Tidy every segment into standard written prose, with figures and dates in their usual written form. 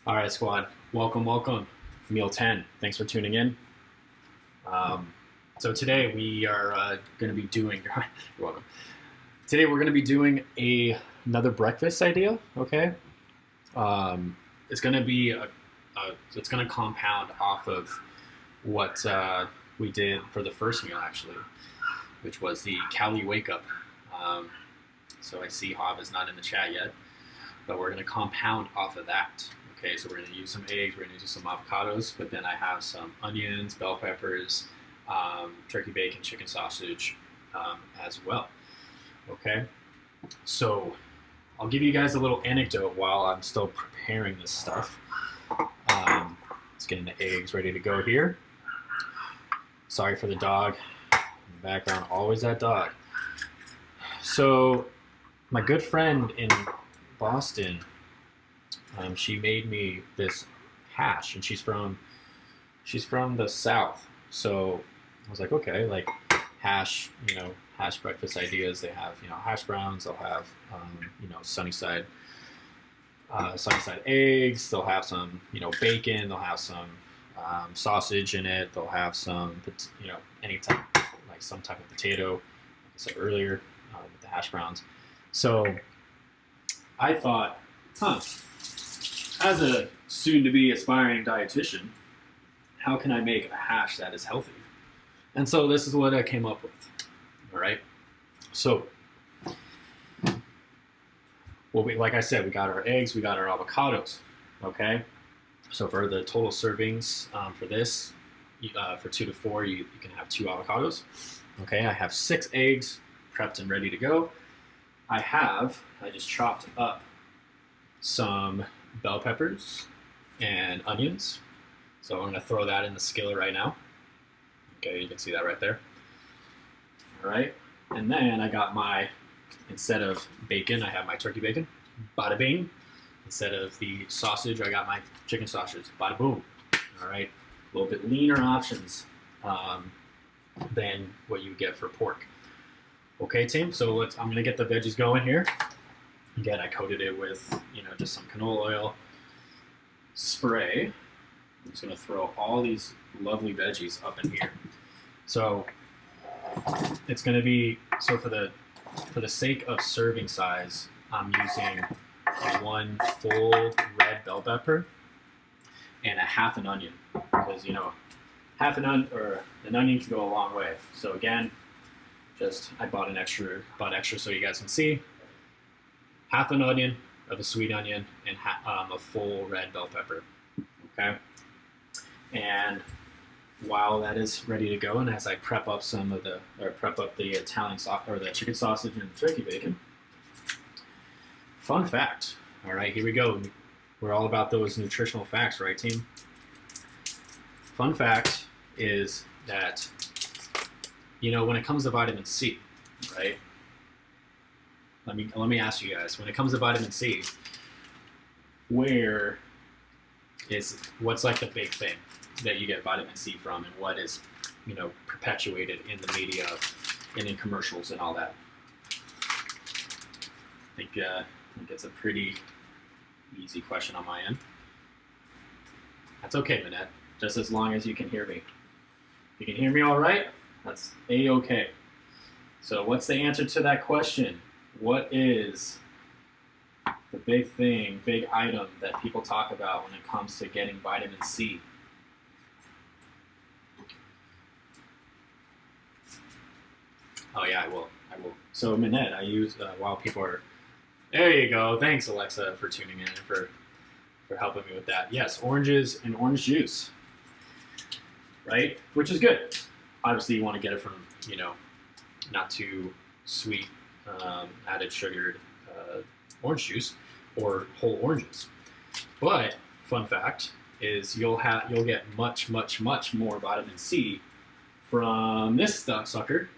All right, squad. Welcome. Meal 10. Thanks for tuning in. So today we are going to be doing. You're welcome. Today we're going to be doing another breakfast idea. Okay. It's going to be it's going to compound off of what we did for the first meal actually, which was the Cali wake up. So I see Hav is not in the chat yet, but we're going to compound off of that. Okay, so we're going to use some eggs, we're going to use some avocados, but then I have some onions, bell peppers, turkey bacon, chicken sausage as well. Okay, so I'll give you guys a little anecdote while I'm still preparing this stuff. Let's get the eggs ready to go here. Sorry for the dog in the background, always that dog. So my good friend in Boston, she made me this hash, and she's from the South. So I was like, okay, like hash breakfast ideas. They have hash browns. They'll have sunny side eggs. They'll have some bacon. They'll have some sausage in it. They'll have some any type, like some type of potato, like I said earlier, with the hash browns. So I thought, as a soon-to-be aspiring dietitian, how can I make a hash that is healthy? And so this is what I came up with. All right. So, like I said, we got our eggs, we got our avocados. Okay. So for the total servings for this, for 2 to 4, you can have 2 avocados. Okay. I have 6 eggs prepped and ready to go. I just chopped up some bell peppers and onions. So I'm going to throw that in the skillet right now. Okay, you can see that right there. All right. And then I got instead of bacon, I have my turkey bacon. Bada bing. Instead of the sausage, I got my chicken sausage. Bada boom. All right. A little bit leaner options than what you get for pork. Okay, team. So I'm going to get the veggies going here. Again, I coated it with, just some canola oil spray. I'm just going to throw all these lovely veggies up in here. So it's going to be, for the sake of serving size, I'm using 1 full red bell pepper and a half an onion, because half an onion or an onion can go a long way. So again, I bought extra so you guys can see. Half an onion of a sweet onion and a full red bell pepper. Okay. And while that is ready to go, and as I prep up the Italian sauce or the chicken sausage and the turkey bacon. Fun fact. All right, here we go. We're all about those nutritional facts, right, team? Fun fact is that when it comes to vitamin C, right? Let me ask you guys, when it comes to vitamin C, what's like the big thing that you get vitamin C from, and what is perpetuated in the media and in commercials and all that? I think it's a pretty easy question on my end. That's okay, Manette, just as long as you can hear me. If you can hear me all right, that's A-okay. So what's the answer to that question? What is the big item that people talk about when it comes to getting vitamin C? Oh yeah, I will. So Minette, I use while people are. There you go. Thanks, Alexa, for tuning in and for helping me with that. Yes, oranges and orange juice, right? Which is good. Obviously, you want to get it from not too sweet, added sugared orange juice or whole oranges. But fun fact is you'll get much more vitamin C from this sucker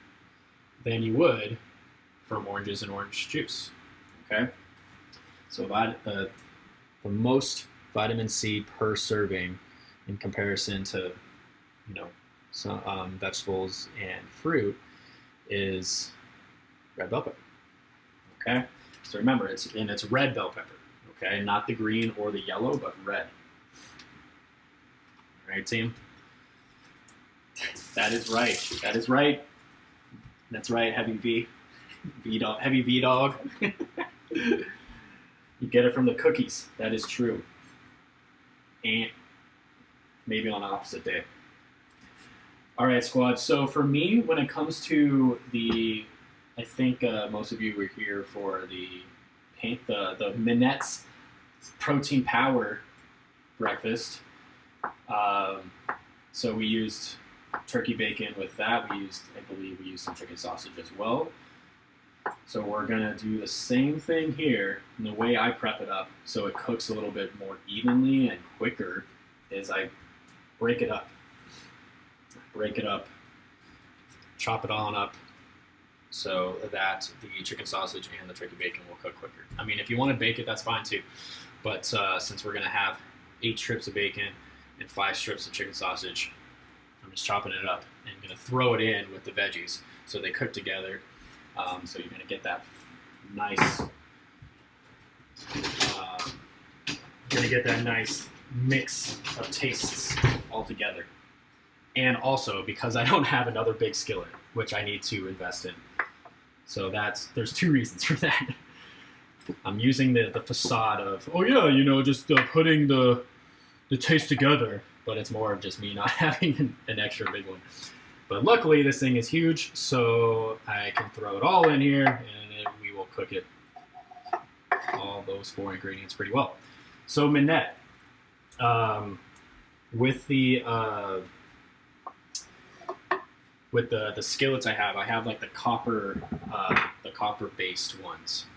than you would from oranges and orange juice. Okay, so the most vitamin C per serving in comparison to some vegetables and fruit is red bell pepper. Okay, so remember it's red bell pepper. Okay, not the green or the yellow, but red. All right, team. That is right. That is right. That's right, heavy V dog, heavy V dog. You get it from the cookies. That is true. And maybe on an opposite day. All right, squad. So for me, when it comes to I think most of you were here for the Minette's protein power breakfast. So we used turkey bacon with that. I believe we used some chicken sausage as well. So we're gonna do the same thing here. And the way I prep it up so it cooks a little bit more evenly and quicker is I break it up, chop it on up so that the chicken sausage and the turkey bacon will cook quicker. I mean, if you want to bake it, that's fine too. But since we're gonna have 8 strips of bacon and 5 strips of chicken sausage, I'm just chopping it up and gonna throw it in with the veggies so they cook together. So you're gonna get that nice, mix of tastes all together. And also because I don't have another big skillet, which I need to invest in. So there's 2 reasons for that. I'm using the facade of, oh yeah, just putting the taste together, but it's more of just me not having an extra big one. But luckily this thing is huge, so I can throw it all in here and we will cook it, all those 4 ingredients pretty well. So Minette, with the skillets I have like the copper based ones.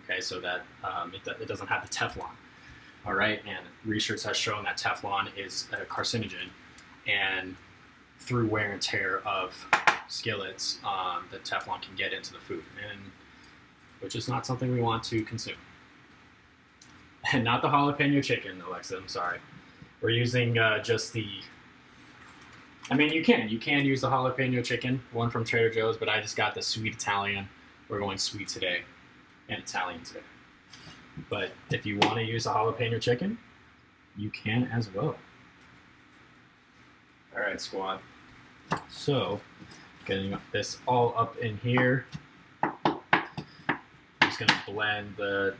Okay, so that it doesn't have the Teflon. All right, and research has shown that Teflon is a carcinogen, and through wear and tear of skillets, the Teflon can get into the food, and which is not something we want to consume. And not the jalapeno chicken, Alexa. I'm sorry. We're using just the. I mean, you can use the jalapeno chicken, one from Trader Joe's, but I just got the sweet Italian. We're going sweet today, and Italian today. But if you want to use the jalapeno chicken, you can as well. All right, squad. So, getting this all up in here. I'm just going to blend the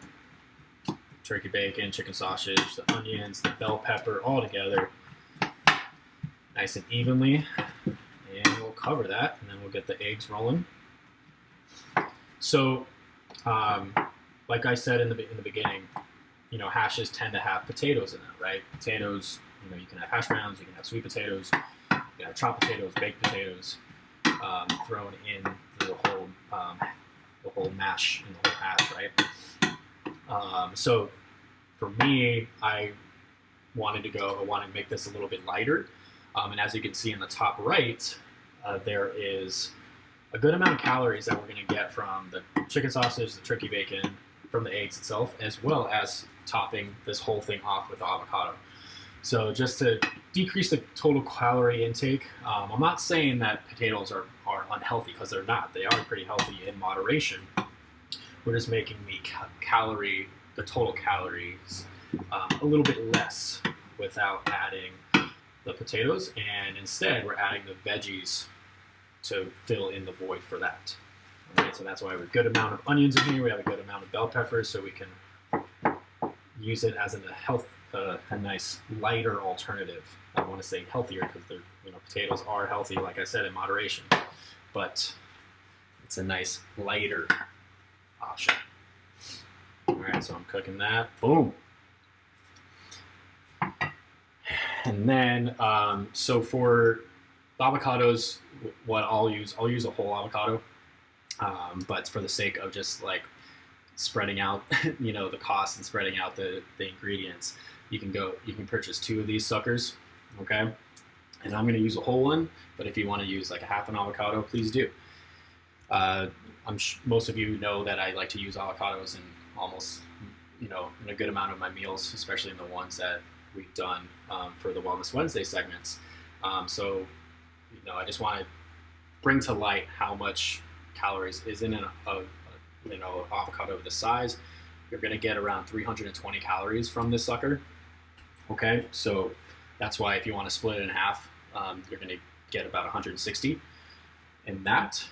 turkey bacon, chicken sausage, the onions, the bell pepper all together nice and evenly. And we'll cover that, and then we'll get the eggs rolling. So, like I said in the beginning, hashes tend to have potatoes in them, right? Potatoes, you can have hash browns, you can have sweet potatoes, you can have chopped potatoes, baked potatoes, thrown in the whole mash and the whole hash, right? So for me, I wanted to make this a little bit lighter. And as you can see in the top right, there is a good amount of calories that we're going to get from the chicken sausage, the turkey bacon, from the eggs itself, as well as topping this whole thing off with avocado. So just to decrease the total calorie intake, I'm not saying that potatoes are unhealthy, because they're not. They are pretty healthy in moderation. We're just making the total calories a little bit less without adding the potatoes, and instead we're adding the veggies to fill in the void for that. All right, so that's why we have a good amount of onions in here. We have a good amount of bell peppers, so we can use it as a nice lighter alternative. I want to say healthier because potatoes are healthy, like I said, in moderation, but it's a nice lighter option. All right, so I'm cooking that. Boom. And then, so for the avocados, what I'll use a whole avocado. But for the sake of just like spreading out, the cost and spreading out the ingredients, you can purchase 2 of these suckers, okay? And I'm going to use a whole one, but if you want to use like a half an avocado, please do. Most of you know that I like to use avocados in almost, in a good amount of my meals, especially in the ones that we've done for the Wellness Wednesday segments. So, I just want to bring to light how much calories is in an avocado of this size, you're going to get around 320 calories from this sucker. Okay, so that's why if you want to split it in half, you're going to get about 160 in that.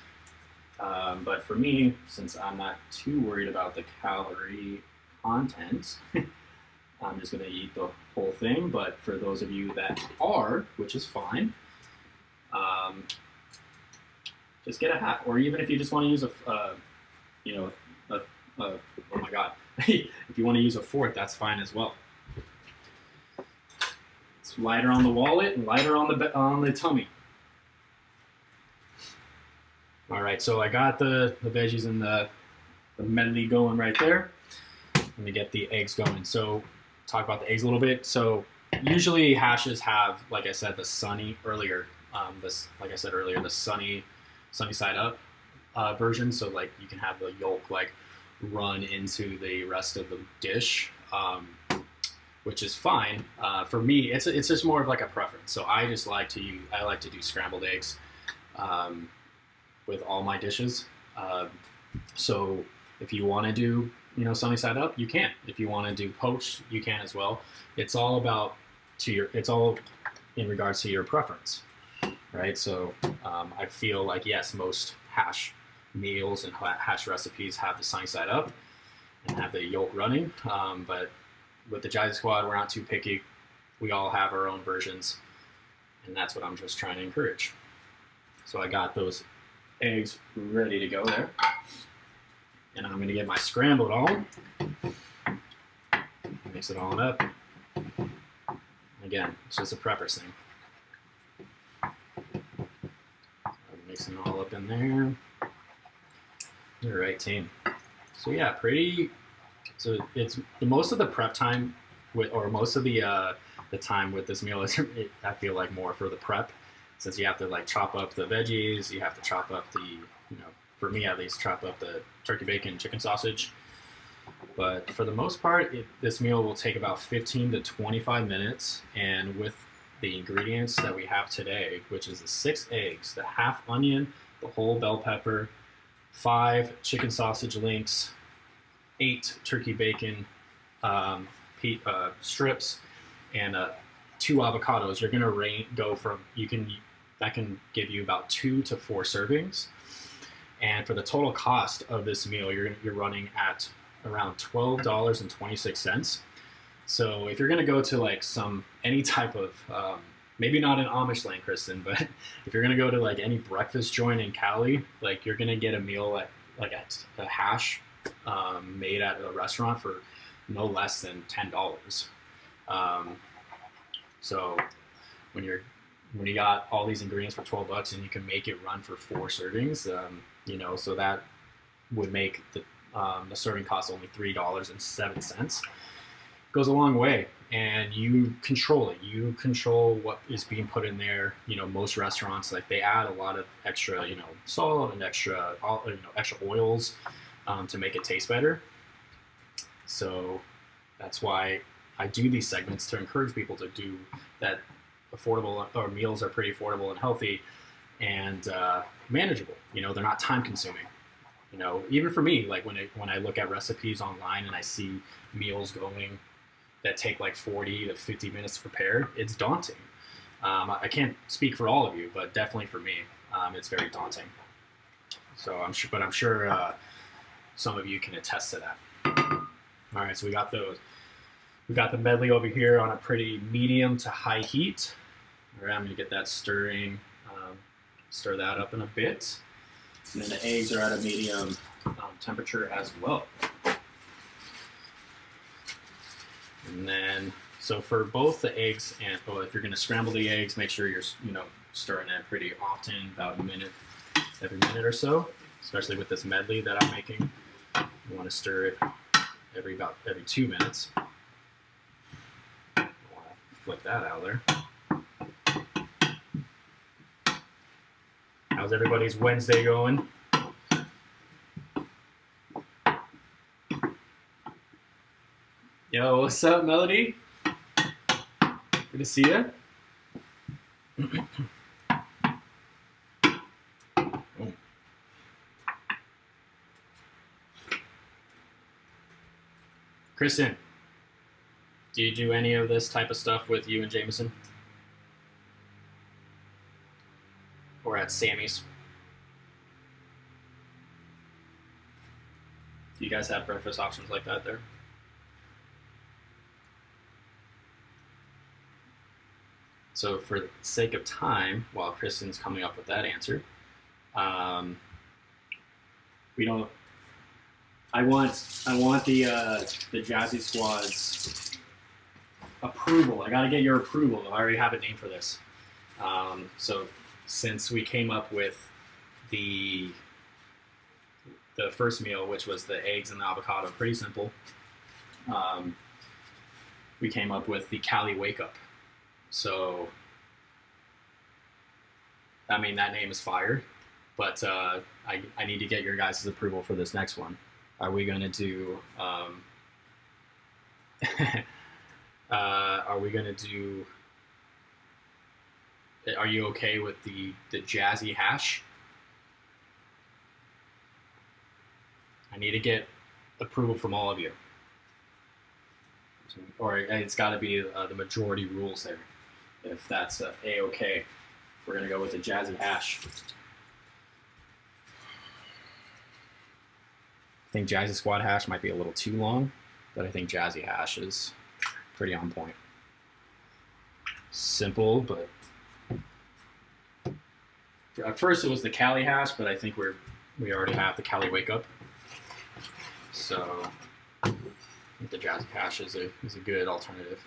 But for me, since I'm not too worried about the calorie content, I'm just going to eat the whole thing. But for those of you that are, which is fine, just get a half. Or even if you just want to use oh my God, if you want to use a fourth, that's fine as well. It's lighter on the wallet and lighter on the tummy. All right, so I got the veggies and the medley going right there. Let me get the eggs going. So talk about the eggs a little bit. So usually hashes have, like I said, the sunny side up version. So like you can have the yolk like run into the rest of the dish, which is fine. For me, it's just more of like a preference. So I like to do scrambled eggs with all my dishes. So if you want to do sunny side up, you can. If you want to do poached, you can as well. It's all in regards to your preference, right? So I feel like yes, most hash meals and hash recipes have the sunny side up and have the yolk running, but with the Jazzy Squad, we're not too picky. We all have our own versions, and that's what I'm just trying to encourage. So I got those eggs ready to go there, and I'm going to get my scrambled on. Mix it all up. Again, it's just a preference thing. I'm mixing it all up in there. All right, team. So yeah, it's the most of the prep time most of the time with this meal is I feel like more for the prep, since you have to like chop up the veggies, you have to chop up for me at least, chop up the turkey bacon, chicken sausage. But for the most part, this meal will take about 15 to 25 minutes, and with the ingredients that we have today, which is the 6 eggs, the half onion, the whole bell pepper, 5 chicken sausage links, 8 turkey bacon strips, and 2 avocados. You're gonna go from that can give you about 2 to 4 servings. And for the total cost of this meal, you're running at around $12.26. So if you're gonna go to like any type of maybe not an Amish land, Kristen, but if you're gonna go to like any breakfast joint in Cali, like you're gonna get a meal at a hash made at a restaurant for no less than $10. So when you got all these ingredients for $12 and you can make it run for 4 servings, so that would make the serving cost only $3.07. Goes a long way, and you control it. You control what is being put in there. Most restaurants, like, they add a lot of extra, salt and extra oils to make it taste better. So that's why I do these segments, to encourage people to do that. Affordable, or meals are pretty affordable and healthy and manageable. They're not time consuming. Even for me, like when I look at recipes online and I see meals going that take like 40 to 50 minutes to prepare, it's daunting. I can't speak for all of you, but definitely for me, it's very daunting. So I'm sure some of you can attest to that. All right, so we got those. We got the medley over here on a pretty medium to high heat. All right, I'm gonna get that stirring, stir that up in a bit. And then the eggs are at a medium temperature as well. And then, so for both the eggs if you're gonna scramble the eggs, make sure you're, stirring it pretty often, about every minute or so, especially with this medley that I'm making. You wanna stir it every 2 minutes. Flip that out there. How's everybody's Wednesday going? Yo, what's up, Melody? Good to see you. Kristen, do you do any of this type of stuff with you and Jameson? Or at Sammy's? Do you guys have breakfast options like that there? So for the sake of time, while Kristen's coming up with that answer, we don't. I want the Jazzy Squad's approval. I got to get your approval. I already have a name for this. So since we came up with the first meal, which was the eggs and the avocado, pretty simple. We came up with the Cali Wake Up. So, I mean, that name is fire, but I need to get your guys' approval for this next one. Are we going to do, are you okay with the Jazzy Hash? I need to get approval from all of you. Or it's got to be the majority rules there. If that's A-okay, we're going to go with the Jazzy Hash. I think Jazzy Squad Hash might be a little too long, but I think Jazzy Hash is pretty on point. Simple, but at first it was the Cali Hash, but I think we already have the Cali Wake Up. So I think the Jazzy Hash is a good alternative.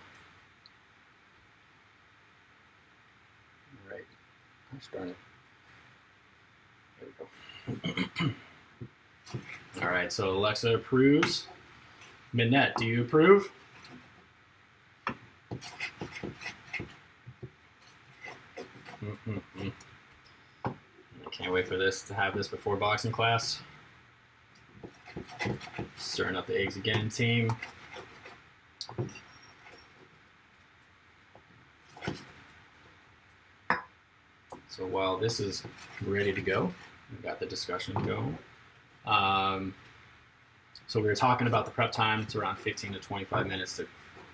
All right, let's start it. There we go. All right, so Alexa approves. Minette, do you approve? I can't wait for this to have this before boxing class. Stirring up the eggs again, team. So while this is ready to go, we've got the discussion going. So we were talking about the prep time. It's around 15 to 25 minutes to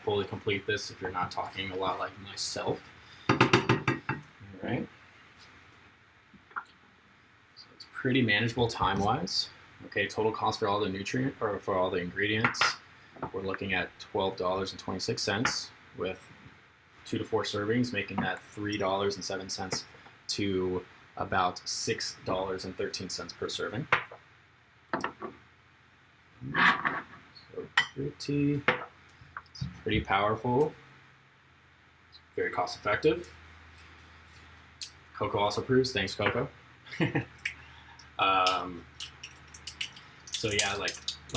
fully complete this if you're not talking a lot like myself. All right. So it's pretty manageable time-wise. Okay, total cost for all the for all the ingredients, we're looking at $12.26 with 2 to 4 servings, making that $3.07 to about $6.13 per serving. So pretty, it's pretty powerful. It's very cost effective. Coco also approves. Thanks, Coco. So yeah, like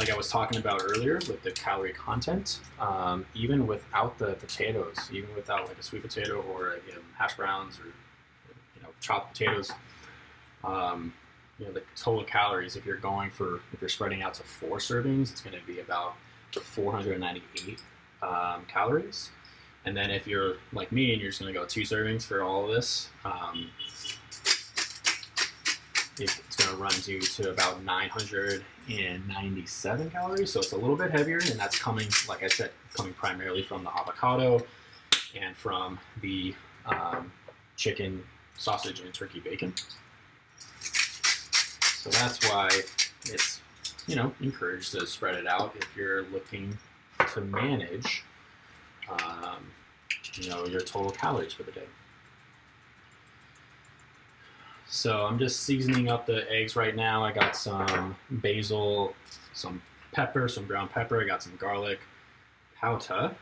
I was talking about earlier with the calorie content, even without the potatoes, even without like a sweet potato or hash browns or chopped potatoes, the total calories, if you're spreading out to 4 servings, it's going to be about 498 calories. And then if you're like me and you're just going to go 2 servings for all of this, it's going to run you to about 997 calories. So it's a little bit heavier, and that's coming, like I said, coming primarily from the avocado and from the chicken, sausage, and turkey bacon. So that's why it's, encouraged to spread it out if you're looking to manage, your total calories for the day. So I'm just seasoning up the eggs right now. I got some basil, some pepper, some ground pepper. I got some garlic powder,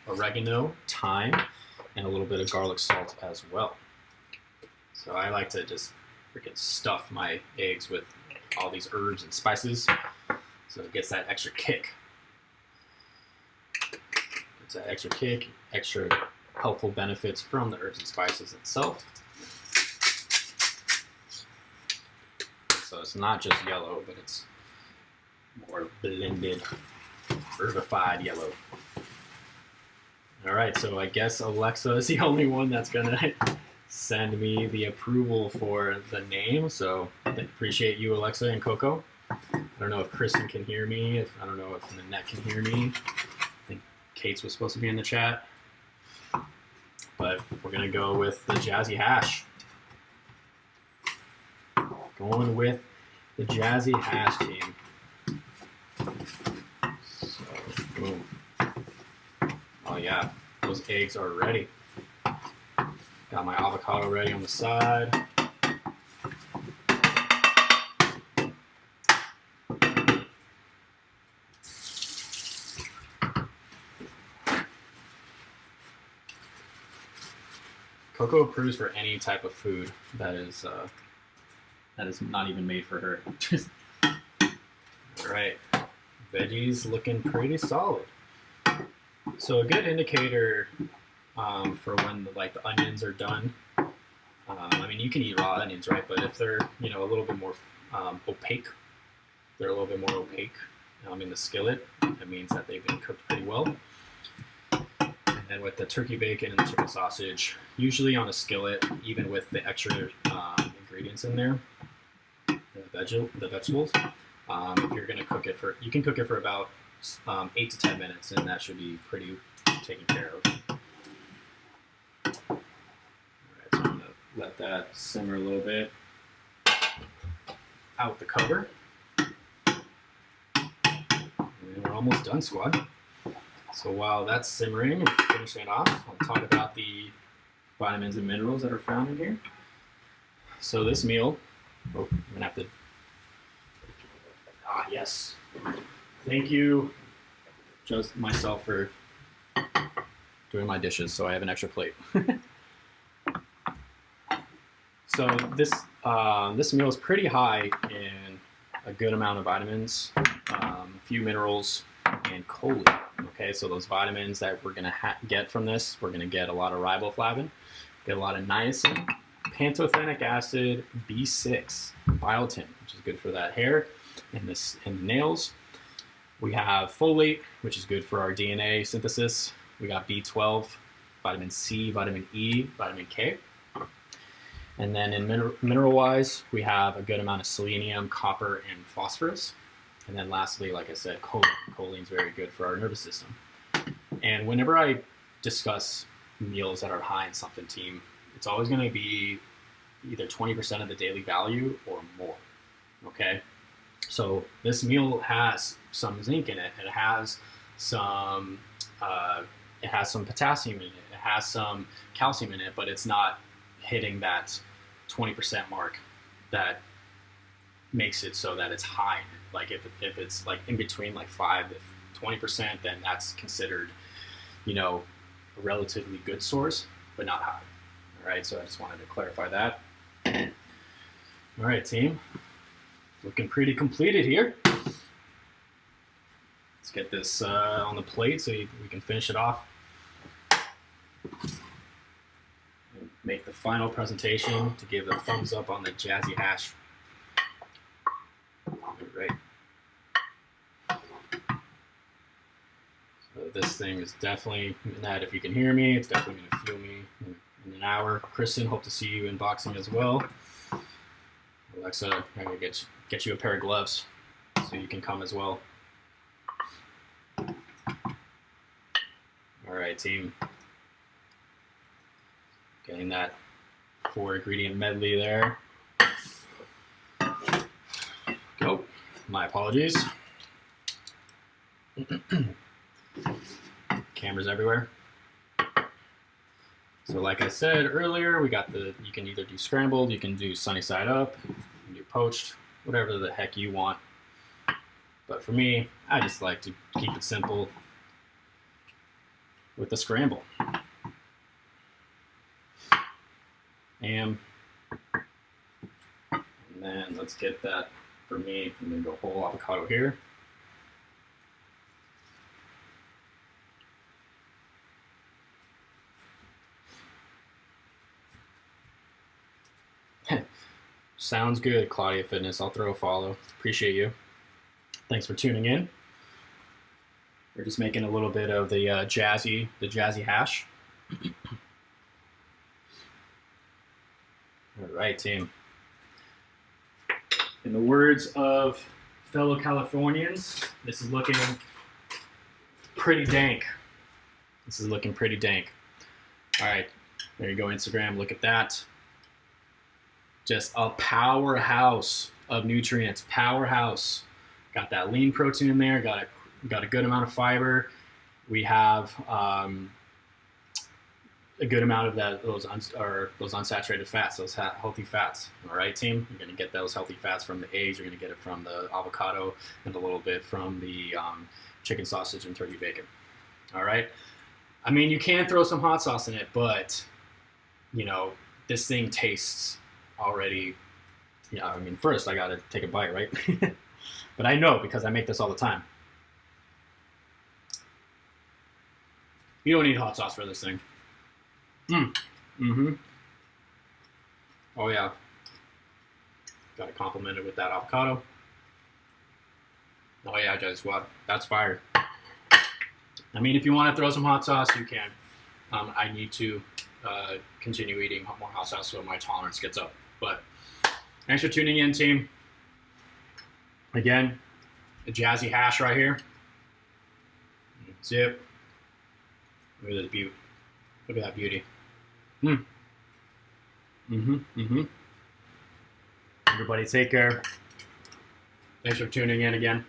oregano, thyme, and a little bit of garlic salt as well. So I like to just freaking stuff my eggs with all these herbs and spices, so it gets that extra kick. It's that extra kick, extra helpful benefits from the herbs and spices itself. So it's not just yellow, but it's more blended, herbified yellow. All right, so I guess Alexa is the only one that's gonna send me the approval for the name. So I appreciate you, Alexa and Coco. I don't know if Kristen can hear me. I don't know if Nanette can hear me. Kate's was supposed to be in the chat, but we're gonna go with the Jazzy Hash. Going with the Jazzy Hash team. So, boom. Oh yeah, those eggs are ready. Got my avocado ready on the side. Coco approves for any type of food that is not even made for her. All right, veggies looking pretty solid. So a good indicator for when the onions are done. I mean, you can eat raw onions, right? But if they're a little bit more opaque, they're a little bit more opaque in the skillet, that means that they've been cooked pretty well. And with the turkey bacon and the chicken sausage, usually on a skillet, even with the extra ingredients in there, the vegetables, if you're gonna cook it you can cook it for about 8 to 10 minutes, and that should be pretty taken care of. All right, so I'm gonna let that simmer a little bit. Out the cover. And we're almost done, squad. So while that's simmering and finishing it off, I'll talk about the vitamins and minerals that are found in here. So this meal, I'm gonna have to, yes. Thank you, just myself, for doing my dishes, so I have an extra plate. So this meal is pretty high in a good amount of vitamins, a few minerals, and choline. Okay, so those vitamins that we're gonna get from this, we're gonna get a lot of riboflavin, get a lot of niacin, pantothenic acid, B6, biotin, which is good for that hair and the nails. We have folate, which is good for our DNA synthesis. We got B12, vitamin C, vitamin E, vitamin K. And then in mineral-wise, we have a good amount of selenium, copper, and phosphorus. And then lastly, like I said, choline. Choline is very good for our nervous system. And whenever I discuss meals that are high in something, team, it's always going to be either 20% of the daily value or more. Okay? So this meal has some zinc in it. It has some potassium in it. It has some calcium in it, but it's not hitting that 20% mark that makes it so that it's high. Like if it's like in between like 5 to 20%, then that's considered, a relatively good source, but not high. All right, so I just wanted to clarify that. All right, team, looking pretty completed here. Let's get this on the plate so we can finish it off. Make the final presentation to give the thumbs up on the Jazzy Hash. All right. So this thing is definitely, Nat, if you can hear me, it's definitely going to fuel me in an hour. Kristen, hope to see you in boxing as well. Alexa, I'm going to get you a pair of gloves so you can come as well. All right, team. Getting that 4-ingredient medley there. Go. My apologies. Cameras everywhere. So like I said earlier, we got you can either do scrambled, you can do sunny side up, you can do poached, whatever the heck you want. But for me, I just like to keep it simple with the scramble. Ham. And then let's get that for me, and then go whole avocado here. Sounds good, Claudia Fitness. I'll throw a follow. Appreciate you. Thanks for tuning in. We're just making a little bit of the Jazzy Hash. All right, team. In the words of fellow Californians, this is looking pretty dank. This is looking pretty dank. All right, there you go, Instagram. Look at that. Just a powerhouse of nutrients. Powerhouse. Got that lean protein in there. Got a good amount of fiber. We have a good amount of those unsaturated fats, those healthy fats. All right, team. You're going to get those healthy fats from the eggs. You're going to get it from the avocado and a little bit from the chicken sausage and turkey bacon. All right. I mean, you can throw some hot sauce in it, but you know, this thing tastes already. Yeah, I mean, first I got to take a bite, right? But I know because I make this all the time. You don't need hot sauce for this thing. Oh yeah. Got to compliment it with that avocado. Oh yeah, Jazzy Squad. That's fire. I mean, if you want to throw some hot sauce, you can. I need to continue eating more hot sauce so my tolerance gets up. But thanks for tuning in, team. Again, the Jazzy Hash right here. Zip. Look at this beauty. Look at that beauty. Everybody take care. Thanks for tuning in again.